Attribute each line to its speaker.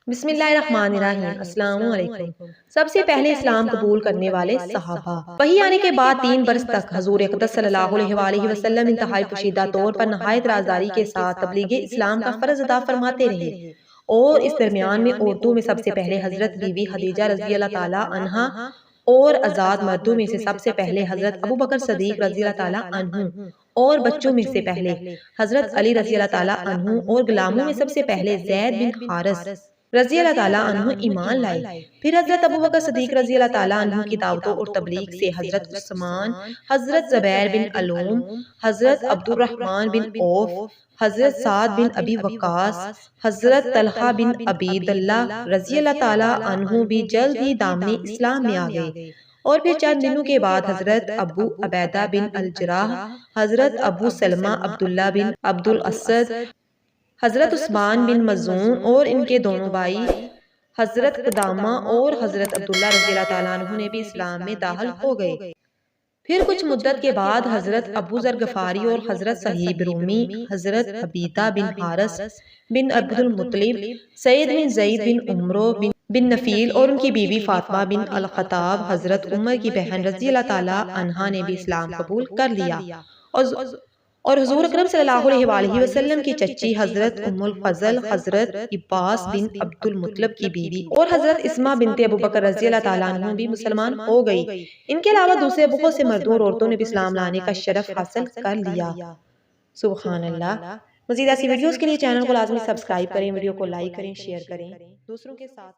Speaker 1: بسم اللہ الرحمن الرحیم، السلام علیکم۔ سب سے پہلے اسلام قبول کرنے والے صحابہ۔ وحی آنے کے بعد 3 برس تک حضور اقدس صلی اللہ علیہ وآلہ وسلم انتہائی پوشیدہ طور پر نہایت رازداری کے ساتھ تبلیغ اسلام کا فرض ادا فرماتے رہے، اور اس درمیان میں عورتوں میں سب سے پہلے حضرت بی بی خدیجہ رضی اللہ تعالیٰ عنہا، اور آزاد مردوں میں سے سب سے پہلے حضرت ابوبکر صدیق رضی اللہ تعالیٰ عنہ، اور بچوں میں سے پہلے حضرت علی رضی اللہ تعالیٰ عنہ، اور غلاموں میں سب سے پہلے زید بن حارث رضی اللہ تعالیٰ عنہ ایمان لائے۔ پھر حضرت ابوبکر صدیق رضی اللہ تعالیٰ عنہ کی دعوتوں اور تبلیغ سے حضرت عثمان، حضرت زبیر بن علوم، حضرت عبد الرحمن بن عوف، حضرت سعد بن ابی وقاص، حضرت طلحہ بن عبید اللہ رضی اللہ تعالیٰ عنہ بھی جلد ہی دامن اسلام میں آ گئے، اور پھر چند دنوں کے بعد حضرت ابو عبیدہ بن الجراح، حضرت ابو سلمہ عبداللہ بن عبد الاسد، حضرت عثمان بن مظعون اور ان کے دونوں بھائی حضرت قدامہ اور حضرت عبداللہ رضی اللہ تعالیٰ عنہ نے بھی اسلام میں داخل ہو گئے۔ پھر کچھ مدت کے بعد حضرت ابو ذر غفاری اور حضرت صہیب رومی، حضرت عبیدہ بن حارث بن عبد المطلب، سعید بن زید بن عمرو بن نفیل اور ان کی بیوی فاطمہ بن الخطاب، حضرت عمر کی بہن رضی اللہ تعالیٰ عنہا نے بھی اسلام قبول کر لیا، اور حضور اکرم صلی اللہ علیہ وآلہ وسلم کی چچی حضرت ام الفضل، حضرت عباس بن عبد المطلب کی بیوی اور حضرت اسمہ بنت ابوبکر رضی اللہ تعالیٰ عنہ بھی مسلمان ہو گئی۔ ان کے علاوہ دوسرے بہت سے مردوں اور عورتوں نے بھی اسلام لانے کا شرف حاصل کر لیا۔ سبحان اللہ۔ مزید ایسی ویڈیوز کے لیے چینل کو لازمی سبسکرائب کریں، ویڈیو کو لائک کریں، شیئر کریں، دوسروں کے ساتھ